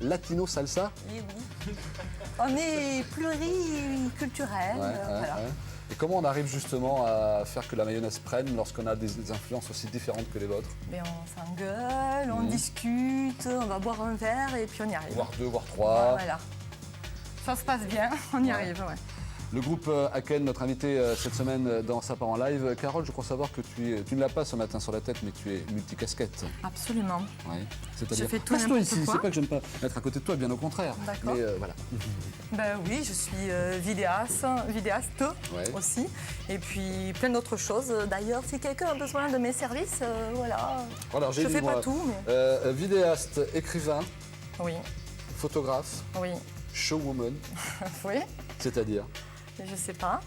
Latino salsa. Et oui. On est pluriculturel. Voilà. Ouais. Et comment on arrive justement à faire que la mayonnaise prenne lorsqu'on a des influences aussi différentes que les vôtres? Mais on s'engueule, on discute, on va boire un verre et puis on y arrive. Voire deux, voire trois. Voilà. Ça se passe bien, on y arrive. Ouais. Le groupe Aken, notre invité cette semaine dans Sa part en live. Carole, je crois savoir que tu ne l'as pas ce matin sur la tête, mais tu es multicasquette. Absolument. Ouais. C'est-à-dire, je fais tout passe-toi n'importe ici. quoi. C'est pas que j'aime pas être à côté de toi, bien au contraire. D'accord. Mais voilà. Ben oui, je suis vidéaste Ouais. aussi. Et puis plein d'autres choses. D'ailleurs, si quelqu'un a besoin de mes services, voilà. Alors, Je fais pas tout, mais... vidéaste, écrivain, Oui, photographe, oui, showwoman, oui. c'est-à-dire. Je sais pas.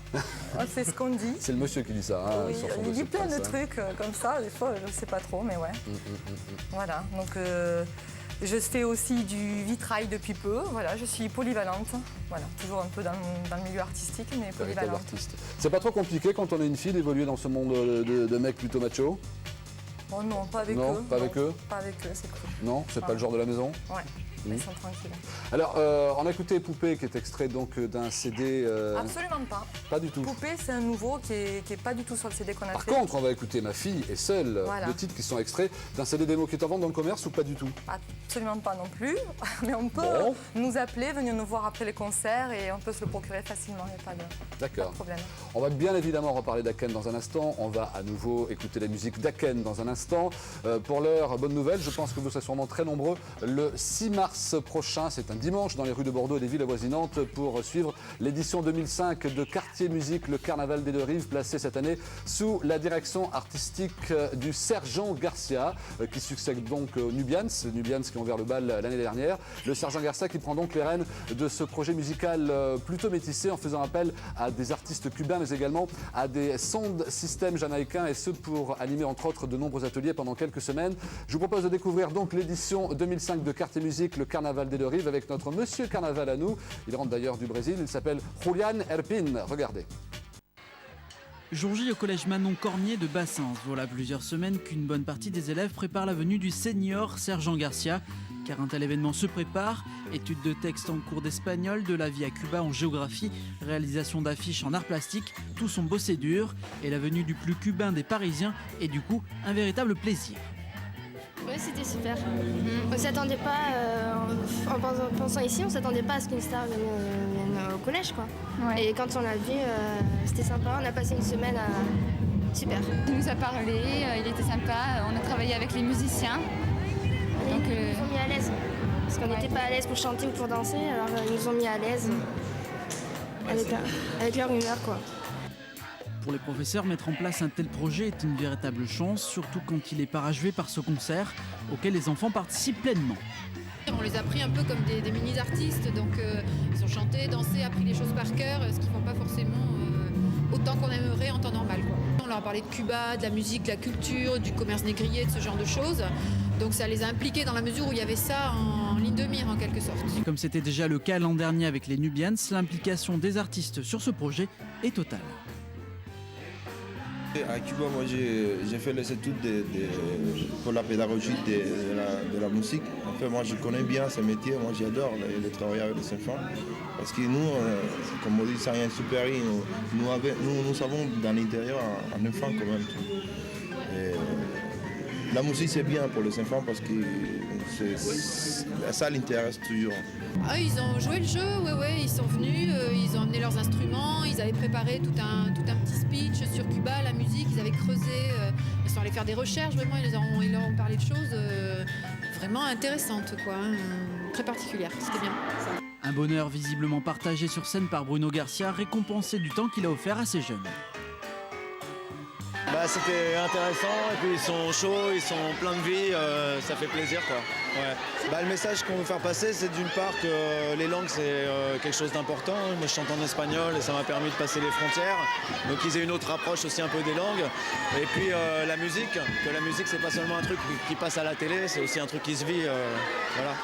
C'est ce qu'on dit. C'est le monsieur qui dit ça. Hein, Oui, sur son il dossier dit plein de presse, hein. trucs comme ça, des fois je sais pas trop, mais ouais. Voilà, donc je fais aussi du vitrail depuis peu, voilà, je suis polyvalente, voilà, toujours un peu dans le milieu artistique, mais Véritable polyvalente. artiste. C'est pas trop compliqué quand on est une fille d'évoluer dans ce monde de mecs plutôt machos? Oh non, pas avec Non, eux. pas avec eux. Pas avec eux, c'est cool. Non, c'est pas le genre de la maison? Ouais, ils sont tranquilles. Alors, on a écouté Poupée qui est extrait donc d'un CD. Absolument pas. Pas du tout. Poupée, c'est un nouveau qui est pas du tout sur le CD qu'on a Par fait. contre, on va écouter Ma fille est seule, Voilà. le titre qui sont extraits d'un CD démo qui est en vente dans le commerce ou pas du tout? Absolument pas non plus, mais on peut Bon. nous appeler, venir nous voir après les concerts et on peut se le procurer facilement, il n'y a pas de D'accord. problème. On va bien évidemment reparler d'Aken dans un instant. On va à nouveau écouter la musique d'Aken dans un instant. Pour l'heure, bonne nouvelle, je pense que vous serez sûrement très nombreux le 6 mars prochain. C'est un dimanche dans les rues de Bordeaux et des villes avoisinantes pour suivre l'édition 2005 de Quartier Musique, le Carnaval des Deux Rives, placé cette année sous la direction artistique du Sergent Garcia, qui succède donc aux Nubians qui ont ouvert le bal l'année dernière. Le Sergent Garcia qui prend donc les rênes de ce projet musical plutôt métissé en faisant appel à des artistes cubains mais également à des sound systems jamaïcains et ce pour animer entre autres de nombreux ateliers pendant quelques semaines. Je vous propose de découvrir donc l'édition 2005 de Quartier Musique, le Carnaval des Deux Rives avec notre Monsieur Carnaval à nous. Il rentre d'ailleurs du Brésil, il s'appelle Julian Erpin. Regardez. Jour J au collège Manon Cormier de Bassens. Voilà plusieurs semaines qu'une bonne partie des élèves prépare la venue du senior Sergent Garcia. Car un tel événement se prépare. Études de texte en cours d'espagnol, de la vie à Cuba en géographie, réalisation d'affiches en art plastique, tout sont bossé dur. Et la venue du plus cubain des Parisiens est du coup un véritable plaisir. Ouais, c'était super. On s'attendait pas, en pensant ici, on s'attendait pas à ce qu'une star vienne au collège, quoi. Ouais. Et quand on l'a vu, c'était sympa. On a passé une semaine super. Il nous a parlé, il était sympa, on a travaillé avec les musiciens. Donc, Ils nous ont mis à l'aise. Parce qu'on n'était pas à l'aise pour chanter ou pour danser, alors ils nous ont mis à l'aise avec leur humeur, quoi. Pour les professeurs, mettre en place un tel projet est une véritable chance, surtout quand il est parachevé par ce concert auquel les enfants participent pleinement. On les a pris un peu comme des mini-artistes, donc ils ont chanté, dansé, appris les choses par cœur, ce qu'ils ne font pas forcément autant qu'on aimerait en temps normal, quoi. On leur a parlé de Cuba, de la musique, de la culture, du commerce négrier, de ce genre de choses. Donc ça les a impliqués dans la mesure où il y avait ça en ligne de mire en quelque sorte. Et comme c'était déjà le cas l'an dernier avec les Nubians, l'implication des artistes sur ce projet est totale. À Cuba, moi j'ai fait les études pour la pédagogie de la musique. En fait, moi je connais bien ce métier, moi j'adore le travailler avec les enfants. Parce que nous, comme on dit, c'est rien super, nous avons dans l'intérieur un enfant quand même. Et la musique c'est bien pour les enfants parce que ça l'intéresse toujours. Ah, ils ont joué le jeu, ouais, ils sont venus, ils ont amené leurs instruments, ils avaient préparé tout un petit speech sur Cuba, la musique, ils avaient creusé, ils sont allés faire des recherches, vraiment, ils leur ont parlé de choses vraiment intéressantes, quoi, hein, très particulières, c'était bien. Ça. Un bonheur visiblement partagé sur scène par Bruno Garcia, récompensé du temps qu'il a offert à ces jeunes. C'était intéressant et puis ils sont chauds, ils sont pleins de vie, ça fait plaisir quoi. Ouais. Le message qu'on veut faire passer c'est d'une part que les langues c'est quelque chose d'important. Moi je chante en espagnol et ça m'a permis de passer les frontières. Donc ils aient une autre approche aussi un peu des langues. Et puis la musique, que la musique c'est pas seulement un truc qui passe à la télé, c'est aussi un truc qui se vit. Voilà.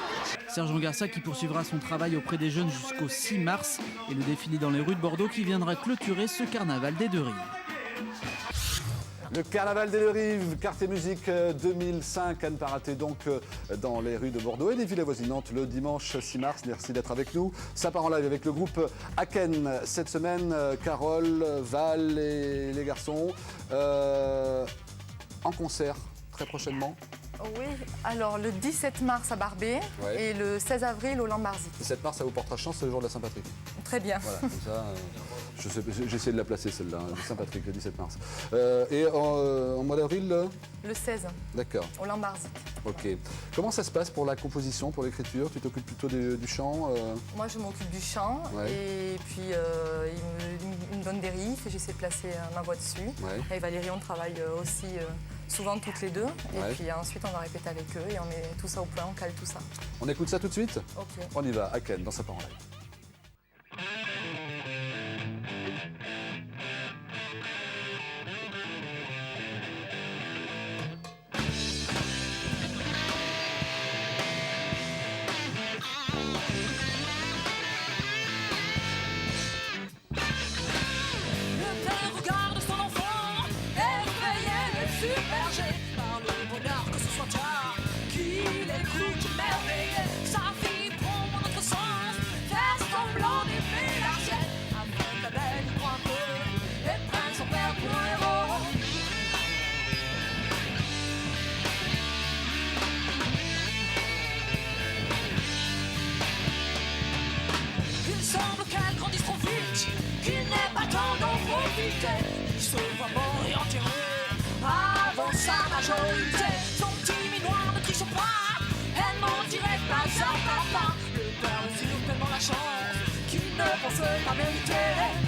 Sergent Garcia qui poursuivra son travail auprès des jeunes jusqu'au 6 mars et le défilé dans les rues de Bordeaux qui viendra clôturer ce carnaval des Deux Rives. Le carnaval des Rives, Quartier Musique 2005, à ne pas rater donc dans les rues de Bordeaux et des villes avoisinantes le dimanche 6 mars. Merci d'être avec nous. Ça part en live avec le groupe Aken cette semaine. Carole, Val et les garçons en concert très prochainement. Oui, alors le 17 mars à Barbé et le 16 avril au Lambarzi. 17 mars, ça vous portera chance, c'est le jour de la Saint-Patrick. Très bien. Voilà, comme ça, j'ai essayé de la placer celle-là, le Saint-Patrick, le 17 mars. Et en mois d'avril Le 16, D'accord, au Lambarzi. ok. Comment ça se passe pour la composition, pour l'écriture? Tu t'occupes plutôt du chant Moi, je m'occupe du chant et puis il me donne des riffs et j'essaie de placer ma voix dessus. Et Valérie, on travaille aussi souvent toutes les deux. Et puis ensuite, on va répéter avec eux et on met tout ça au point, on cale tout ça. On écoute ça tout de suite? Ok. On y va, Aken, dans sa parole. Par le bonheur que ce soit toi qui l'écoute merveilleux. Sa vie prend notre sens, faire semblant d'aimer la sienne. Avec la belle, il croit un peu et prenne son père pour un héros. Il semble qu'elle grandisse trop vite, qu'il n'est pas temps d'en profiter. Il se voit mourir enterré avant sa majorité. Son petit minois ne triche pas, elle mentirait pas à papa. Le père aussi tellement la chance qu'il ne pense pas mériter.